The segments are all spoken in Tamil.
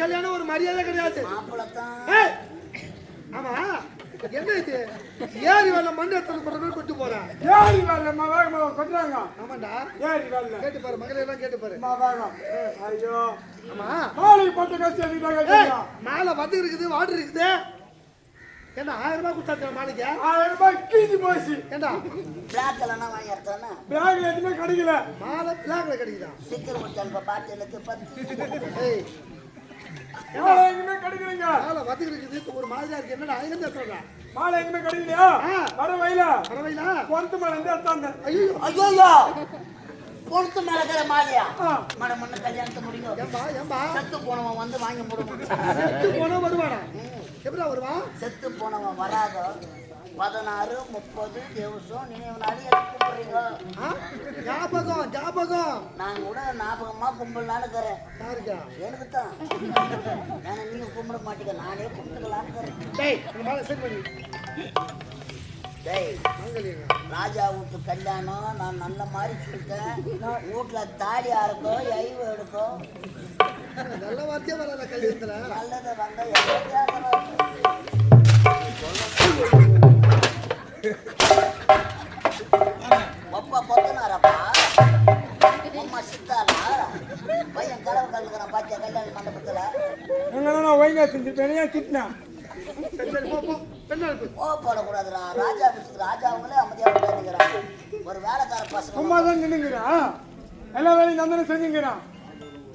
கல்யாணம் ஒரு மரியாதை கிடையாது. ஆமா என்ன இது ஏரி வெள்ளம் மண் எடுத்து போற மாதிரி கொண்டு போறேன். ஏரி வெள்ளம் கொட்டுறாங்க. ஆமாண்டா ஏரி வெள்ளம் கேட்டு பாரு மகளே எல்லாம் கேட்டு பாரு. ஐயோ ஆமா மாலை போட்டு கஷ்டம் மாலை வந்து இருக்குது வாட்டர் இருக்குது. என்ன 1000 ரூபாய் கொடுத்தாங்க மாலைக்கு? 1000 ரூபாய் கீழி போச்சு. ஏண்டா பிளாக்ல நான் வாங்கி எடுத்தானே பிளாக்ல எதுவுமே கிடைக்கல. மாலை பிளாக்ல கிடைக்குதா? சீக்கிரம் கொடுத்தாங்க பாட்டு எனக்கு 10. ஏய் மாலை எங்கமே கிடைக்கலங்க. மாலை வந்து இருக்குது ஒரு மாதிரியா இருக்கு. என்னடா எங்க சொல்ற? மாலை எங்கமே கிடைக்கலையா? பரவையில பொறுத்து மாலை இருந்து எடுத்தாங்க. ஐயோ ஐயோ பொறுத்து மேல இருக்கிற மாலையா மட மண்ண கல்யாணத்தை முடியும். ஏம்பா செத்து போனவன் வந்து வாங்கி முடியும். செத்து போனவன் வருவானா? எப்படா வருவான்? செத்து போனவன் வராத 16 30 தேவசம் நினைவு நாள் எனக்கு கும்பிடுறீங்க. ஞாபகம் நான் கூட ஞாபகமா கும்பிடலான்னு இருக்கிறேன். யாருக்கா? எனக்கு தான். ஏன்னா நீங்க கும்பிட மாட்டீங்க, நானே கும்பிட்டுக்கலான்னு இருக்கிறேன். ராஜா வீட்டு கல்யாணம் நான் நல்ல மாதிரி சொல்லிட்டேன். வீட்டுல தாலி அறுக்கும் ஐவு எடுக்கும். நல்ல வார்த்தையா வராத கல்யாணத்துல. நல்லதை வந்தா ஒப்பா பொத்தனாரப்பா அம்மா சித்தாலா பையன் கலவு கல்லுக்கிறான் பாத்தியா கல்யாண மண்டபத்துல. ஒய்ங்கா செஞ்சு பெரிய திட்டினான். போடக்கூடாதுடா. ராஜா வீட்டுக்கு ராஜாவங்களே அமைதியா உட்காந்துக்கிறான். ஒரு வேலைக்கார பசங்க சும்மா தான் நின்னுங்கிறான். எல்லா வேலையும் நந்தன செஞ்சுங்கிறான்.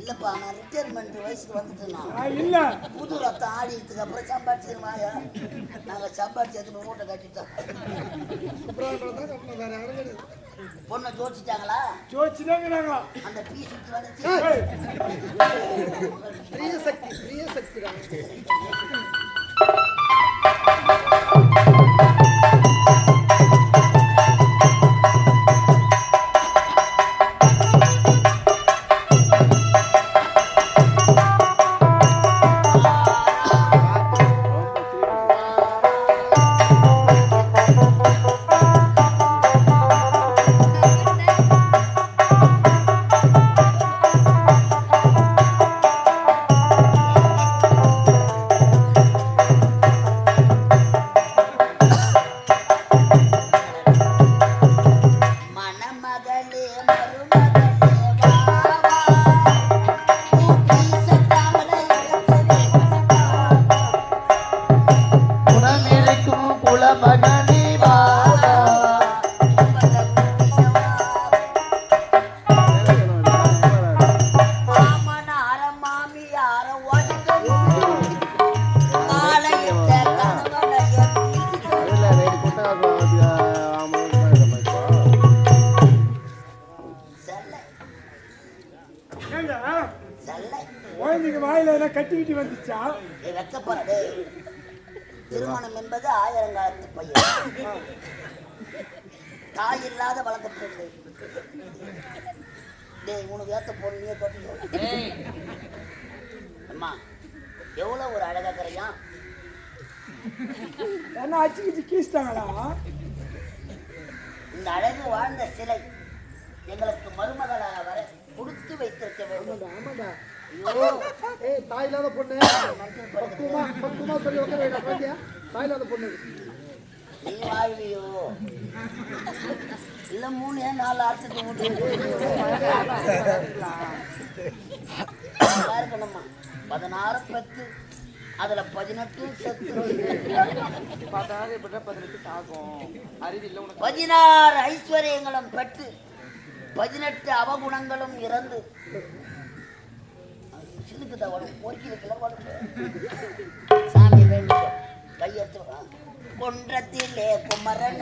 இல்லப்பா நான் ரிட்டையர்மெண்ட் வயசுக்கு வந்துட்டேன். இல்ல புது ரத்தம் ஆடினதுக்கு அப்புறம் சம்பாதிச்சிருமாயா. நாங்க சம்பாதிச்சு எடுத்து மூட்டை கட்டிட்டோம். பொண்ணை ஜோதிச்சிட்டாங்களா? ஜோதிச்சுதாங்கிறாங்க. அந்த பீசுக்கு வந்துச்சு. பிரிய சக்தி கட்டிக்கிட்டு வந்துச்சா? திருமணம் என்பது 1000 காலத்து பையன். தாய் இல்லாத வளர்க்கப்பட்டு உனக்கு ஏத்த பொண்ணு கட்டி அம்மா எவ்வளவு ஒரு அழகா கரையா. என்ன அச்சுக்கிச்சு கீசிட்டாங்களா? இந்த அழகு வாழ்ந்த சிலை எங்களுக்கு மருமகளாக வர கொடுத்து வைத்திருக்க வேண்டும். ஆமாண்டா. தாய் இல்லாத பொண்ணு பக்குமா சொல்லி உட்கார தாய் இல்லாத பொண்ணு நீ வாழ்வியோ இல்ல 3 4 ஆட்சிக்கு இருக்கணுமா. 16 பெத்து அதுல 18 செத்து 16 ஐஸ்வர்யங்களும் பெற்று 18 அவகுணங்களும் இறந்து சிலுக்குதா உடம்பு பொறுக்கி வைக்கல உடம்பு. சாமி வேண்டும் கையெழுத்து கொன்றத்திலே குமரன்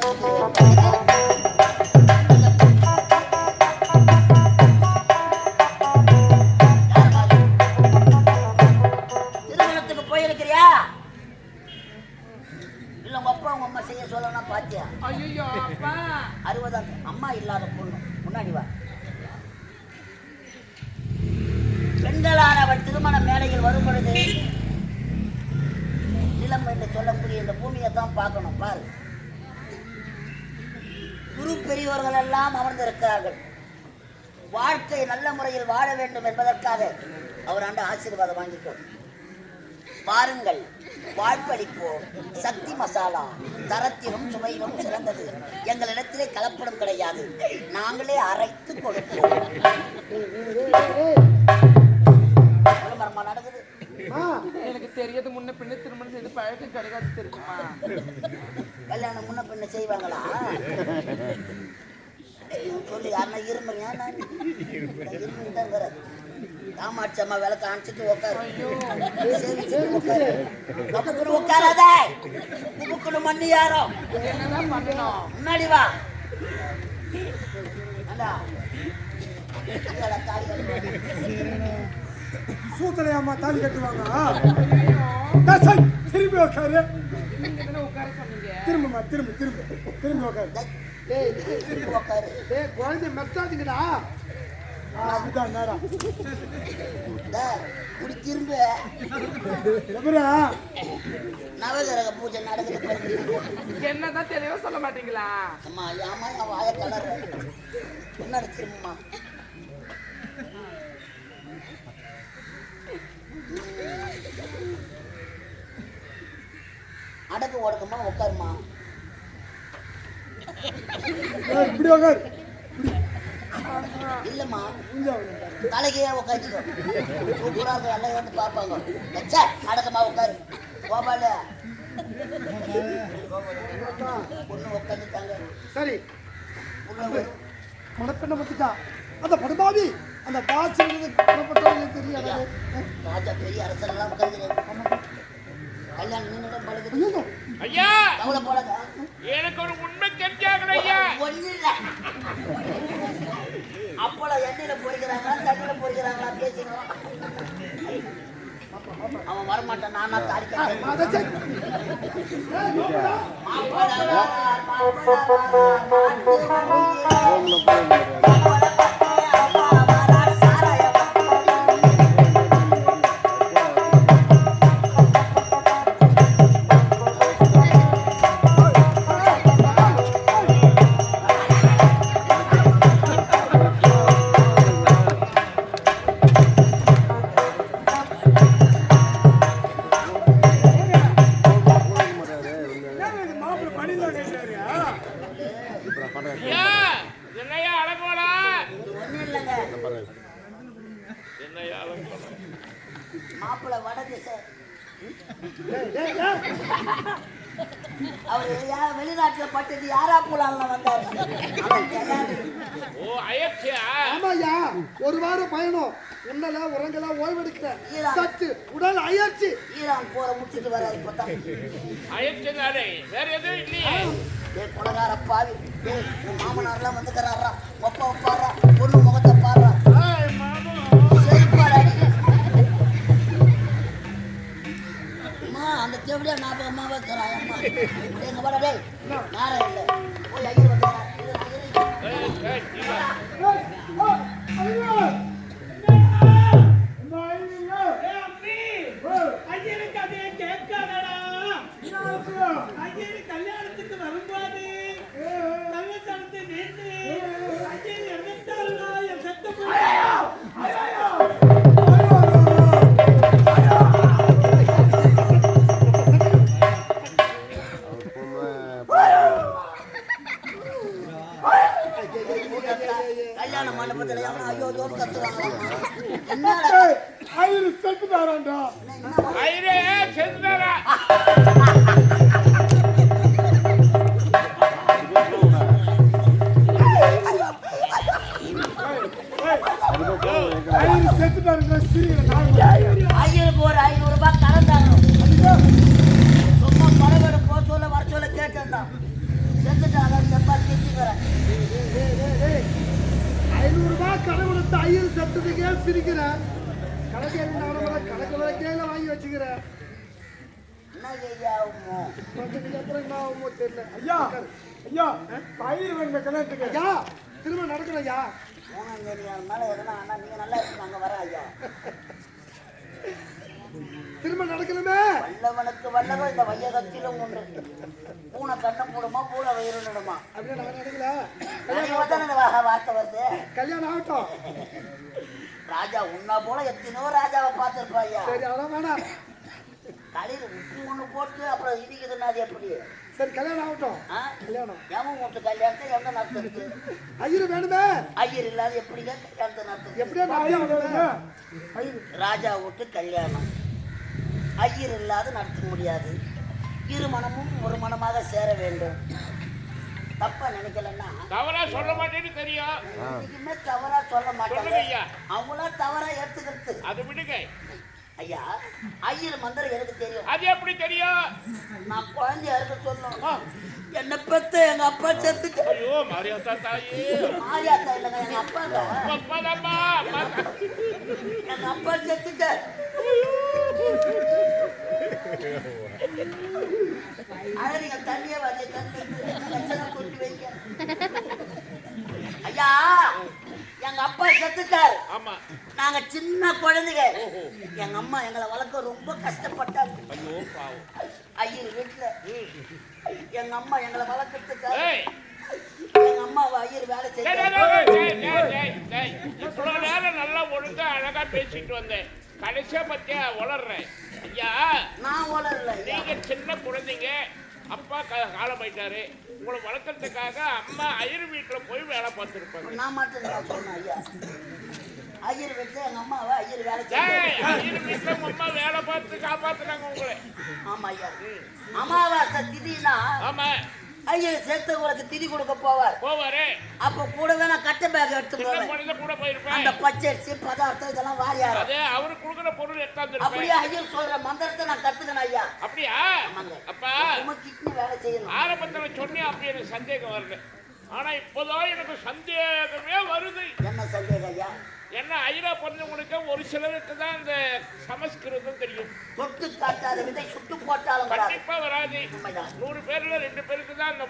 திருமணத்துக்கு போயிருக்கிறியா? இல்ல உங்க அப்பா உங்க அம்மா செய்ய சொல்லணும் பாத்தியா? 60 அம்மா இல்லாத பொண்ணு முன்னாடி வா. பெண்களானவள் திருமண மேடையில் வரும் பொழுது நிலம் என்று சொல்லக்கூடிய இந்த பூமியை தான் பார்க்கணும். பாரு, குரு பெரியோர்கள் எல்லாம் அமர்ந்திருக்கிறார்கள். வாழ்க்கை நல்ல முறையில் வாழ வேண்டும் என்பதற்காக அவர் ஆண்டு ஆசீர்வாதம் வாங்கிக்கோ. பாருங்கள், வாழ்வளிப்போம். சக்தி மசாலா தரத்திலும் சுவையிலும் சிறந்தது. எங்களிடத்திலே கலப்படம் கிடையாது. நாங்களே அரைத்து கொடுப்போம். விளம்பரமா நடக்குது. எனக்கு தெரியாது. முன்ன பின்ன திருமணம் செய்து பழக்கம் கிடைக்காது தெரியுமா? கல்யாணம் முன்ன பின்ன செய்வாங்களா? சொல்லி யாருன்னா இரும்புறியா? காமாட்சி அம்மா விளக்க அணைச்சிட்டு உட்காரு. உட்காராத, உப்புக்கணும் மண்ணி யாரோ என்னதான் பண்ணணும்? முன்னாடி வா. சூத்தலையாமா தாலி கட்டுவாங்க. திரும்பி உட்காரு. உட்கார சொன்னீங்க. திரும்பமா திரும்பி திரும்பி திரும்பி உட்காரு. திரும்பி உட்காரு. குழந்தை மெத்தாதீங்கடா. அப்படிதான் நேரம். இப்படி திரும்ப எப்படா நவகிரக பூஜை நடக்குது. என்னதான் தெளிவா சொல்ல மாட்டீங்களா? அம்மா ஏமா என் வாய கலர் முன்னாடி திரும்பமா. அடக்கு ஓடக்கமா உட்காருமா. இப்படி உட்காரு. இல்லம்மா தலைக்கே உட்காந்துக்கோ. சூப்பரா இருக்கும். எல்லாம் வந்து பார்ப்பாங்க. அடக்கமா உட்காரு. கோபால பொண்ணு உட்காந்துட்டாங்க. சரி, உள்ள மணப்பெண்ணை பத்திட்டா அந்த படுபாவி அந்த காசு புறப்பட்டவங்க தெரியாது. ராஜா பெரிய அரசெல்லாம் உட்காந்துருக்காங்க. கல்யாணம் நின்னுடும் பழகுது. ஐயா, கவலை போடாத. எனக்கு ஒரு உண்மை தெரிஞ்சாகணும் ஐயா. ஒண்ணு இல்ல. அப்பளம் எண்ணெயில பொறிக்கிறாங்களா தண்ணியில பொறிக்கிறாங்களா பேசிக்கிறோம். அவன் வரமாட்டான். நானா தாடி கட்டேன். ஐயா, என்னையா அழகோடா? ஒண்ணும் இல்லைங்க. என்னையா அழகோடா? மாப்பிள்ளை வட திசை. அவரு வெளிநாட்டுல பட்டது யாரா போலாம்ல வந்தாரு. ஓ, அயற்சியா? ஆமாய்யா, ஒரு வாரம் பயணம். உன்னல உறங்கலாம் ஓய்வெடுக்கிறேன். சத்து உடல் அயற்சி. ஈரான் போற முடிச்சுட்டு வர இப்பதான். அயற்சி தானே, வேற எதுவும் இல்லையே. கொலகார பாவி. உன் மாமனார்லாம் வந்துக்கிறாரா? ஒப்பா பாடுறா. பொண்ணு முகத்தை பாடுறா. அம்மா அந்த தேவடியா ஞாபகமா வைக்கிறாய். அம்மா எங்க பாடா டேய் நேரம் இல்லை. போய் ஐயர் வந்துடுறா. கல்யாணத்துக்கு வரும்போது கல்யாணத்தை நேற்று கல்யாண மண்டபத்துல ஐயோ கத்துவாங்க. செத்துட்டாராண்டா. ஐரே செத்துட்டாரா? ஐயருக்கு ஒரு 500 ரூபாய் கறந்தாங்க. சும்மா பரவாயில்ல போ சொல்ல வர சொல்ல கேட்டேன்தான். செத்துட்டாங்க. செப்பா சிரிச்சுக்கிறேன். 500 ரூபாய் கடவுளுக்கு ஐயர் சத்துக்கே சிரிக்கிறேன். கணக்கு வழக்கையில வாங்கி வச்சுக்கிறேன். என்ன ஐயா கொஞ்சம் அப்புறம் என்ன ஆகுமோ தெரியல. ஐயா ஐயா பயிர் வேணும் கல்யாணத்துக்கு. ஐயா திரும்ப நடக்கணும். ஐயா 3ஆம் தேதி மேல எதனா ஆனா நீங்க நல்லா இருக்கு. நாங்க வர ஐயா திரும்ப நடக்கணுமே. வல்லவனுக்கு வல்லவன் இந்த வையகத்திலும் ஒன்று. பூனை கண்ணை போடுமா பூனை வயிறு நடுமா? அப்படியே நான் நடக்கல. வார்த்தை வருது. கல்யாணம் ஆகட்டும். ராஜா உன்னா போல எத்தனையோ ராஜாவை பார்த்திருப்பா ஐயா. சரி அதான் வேணாம். தலையில உப்பு ஒண்ணு போட்டு அப்புறம் இடிக்குதுன்னா அது எப்படி? சரி கல்யாணம் ஆகட்டும். ஆ? கல்யாணம் எவன் வீட்டு கல்யாணத்தை எங்க நடத்துறது? ஐயர் வேணுமே. ஐயர் இல்லாத எப்படிங்க கல்யாணத்தை நடத்துறது? எப்படியோ நடத்தி ராஜா வீட்டு கல்யாணம் ஐயர் இல்லாத நடத்த முடியாது. இரு மனமும் ஒரு மனமாக சேர வேண்டும். தப்பா நினைக்கலன்னா தவறா சொல்ல மாட்டேன்னு தெரியும். இன்னைக்குமே தவறா சொல்ல மாட்டாங்க. சொல்லுங்க ஐயா. அவங்களா தவறா எடுத்துக்கிறது. அது விடுங்க ஐயா, ஐயர் மந்திரம் எனக்கு தெரியும். அது எப்படி தெரியும்? நான் குழந்தையா இருக்க சொன்னோம். என்ன பெத்த எங்க அப்பா செத்துட்டு. ஐயோ மாரியாத்தா தாயே. மாரியாத்தா இல்லைங்க, எங்க அப்பாங்க. அப்பாதாம்மா. எங்க அப்பா செத்துட்டு. அழகிங்க தண்ணியே வந்து தண்ணி கொண்டு வைங்க. ஐயா, எங்க அப்பா செத்துட்டார். ஆமா. நாங்க சின்ன குழந்தைங்க. எங்க அம்மா எங்களை வளர்க்க ரொம்ப கஷ்டப்பட்டாங்க. ஐயோ பாவம். ஐயர் வீட்டுல எங்க அம்மா எங்களை வளர்க்கறதுக்கு ஏய் எங்க அம்மாவை ஐயர் வேலை டேய், டேய், செய்ய டேய், டேய், டேய், டேய். இவ்வளவு நேரம் நல்லா ஒழுங்கா அழகா பேசிட்டு வந்தேன். கடைசியா பத்தியா வளர்றேன். ஐயா நான் வளரல. நீங்க சின்ன குழந்தைங்க. அப்பா காலமாயிட்டாரு. உங்களை வளர்க்கறதுக்காக அம்மா ஐயர் வீட்டுல போய் வேலை பார்த்துருப்பாங்க. நான் மட்டும் நான் சொன்னேன். ஐயா, ஐயர் வீட்டுல எங்க அம்மாவை ஐயர் வேலை ஏய், செய்ய. ஐயர் வீட்டுல உங்க அம்மா வேலை பார்த்து காப்பாத்துனாங்க உங்களை. ஆமா ஐயா, அமாவாசை திதினா ஆமா ஐயர் சேர்த்தவங்களுக்கு திதி கொடுக்க போவார். போவாரு. அப்ப கூடவே நான் கட்ட பேக் எடுத்து சின்ன போவேன். குழந்தை கூட போயிருப்பேன். அந்த பச்சரிசி பதார்த்தம் இதெல்லாம் வாரியாரு. அதே அவரு கொடுக்குற பொருள் எடுத்தாந்து அப்படியே ஐயர் சொல்ற மந்திரத்தை நான் கத்துக்கணும் ஐயா. அப்படியா? ஆமாங்க. அப்பா நம்ம கிட்னி வேலை செய்யணும். ஆரம்பத்துல சொன்னே அப்படி எனக்கு சந்தேகம் வரல. ஆனா இப்போதான் எனக்கு சந்தேகமே வருது. என்ன சந்தேகம் ஐயா? என்ன ஐரா பொண்ணுங்களுக்கு ஒரு சிலருக்கு தான் இந்த சமஸ்கிருதம் தெரியும். தொட்டு காட்டாத விதை சுட்டு போட்டாலும் வராது. கண்டிப்பா வராது. உண்மைதான். 100 பேர்ல 2 பேருக்கு தான் அந்த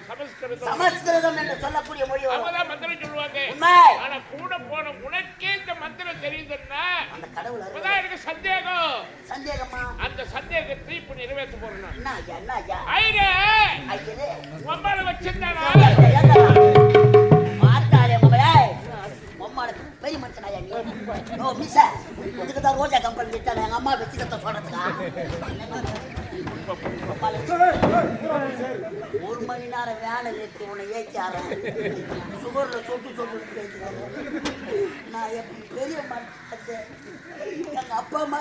சமஸ்கிருதம். சமஸ்கிருதம் என்று சொல்லக்கூடிய மொழி வரும். அவங்கதான் மந்திரம் சொல்லுவாங்க. உண்மை. ஆனா கூட போன உனக்கே இந்த மந்திரம் தெரியுதுன்னா அந்த கடவுள் அருள். இப்பதான் எனக்கு சந்தேகம். சந்தேகமா? அந்த சந்தேகத்தை இப்ப நிறைவேற்ற போறேன். என்ன ஐயா? என்ன ஐயா? ஐரே ஐயரே உம்மால வச்சிருந்தானா? பார்த்தாரே மகளே, பொம்மாளுக்கு பெரிய மனுஷன் ஐயா நீ. ஓ மிஸ், இதுக்கு தான் ரோஜா கம்பெனி விட்டாங்க எங்க அம்மா வச்சுக்கத்த சொல்றதுக்கா? ஒரு மணி நேரம் வேலை இருக்கு உன்னை ஏற்றியாரன். சுகர்ல சொட்டு சொட்டு நான் எப்படி பெரிய மனுஷன் எங்க அப்பா அம்மா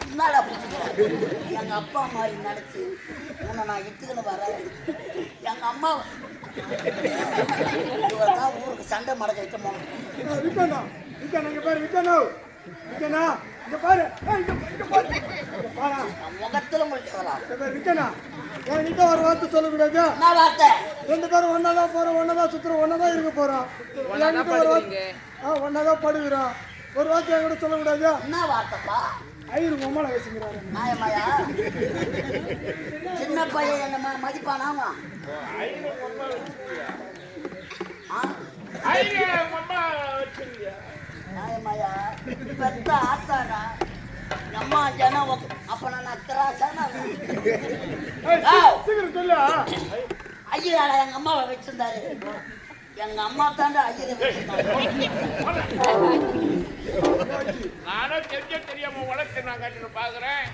என்னடா பிடிச்சிக்கிறேன். எங்க அப்பா மாதிரி நினைச்சு உன்னை நான் இட்டுக்குன்னு வரேன். எங்க அம்மா தான் ஊருக்கு சண்டை மடக்க வைக்க போனோம். விக்கண்ணா விக்கண்ணா இங்க பாரு விக்கண்ணா விக்கண்ணா இங்க பாரு. இங்க பாரு இங்க பாரு. முகத்துல முடிச்சு வரா விக்கண்ணா என்கிட்ட ஒரு வார்த்தை சொல்லக்கூடாது. என்ன வார்த்தை? 2 பேரும் ஒன்னாதான் போறோம், ஒன்னாதான் சுத்துறோம், ஒன்னாதான் இருக்க போறோம். என்கிட்ட ஒரு வார்த்தை ஒன்னாதான் படுகிறோம். ஒரு வார்த்தை என்கிட்ட சொல்லக்கூடாது. என்ன வார்த்தைப்பா? ஐயரு உம்மால வச்சுக்கிறாரு. நியாயமாயா? சின்ன பையன் என்ன மதிப்பானாமா? ஐரே அம்மா வச்சிருக்கியா? நியாயமாயா? பெத்த ஆத்தாடா அம்மா ஜனம் அப்ப நான் அக்கறாசானா சீக்கிரம் சொல்லு. ஐயராடா எங்க அம்மாவை வச்சிருந்தாரு. எங்க அம்மா தாண்டா ஐயரை வச்சிருந்தாரு. நானும் தெரியாம வளர்த்து நான் கட்டிட்டு பாக்குறேன்.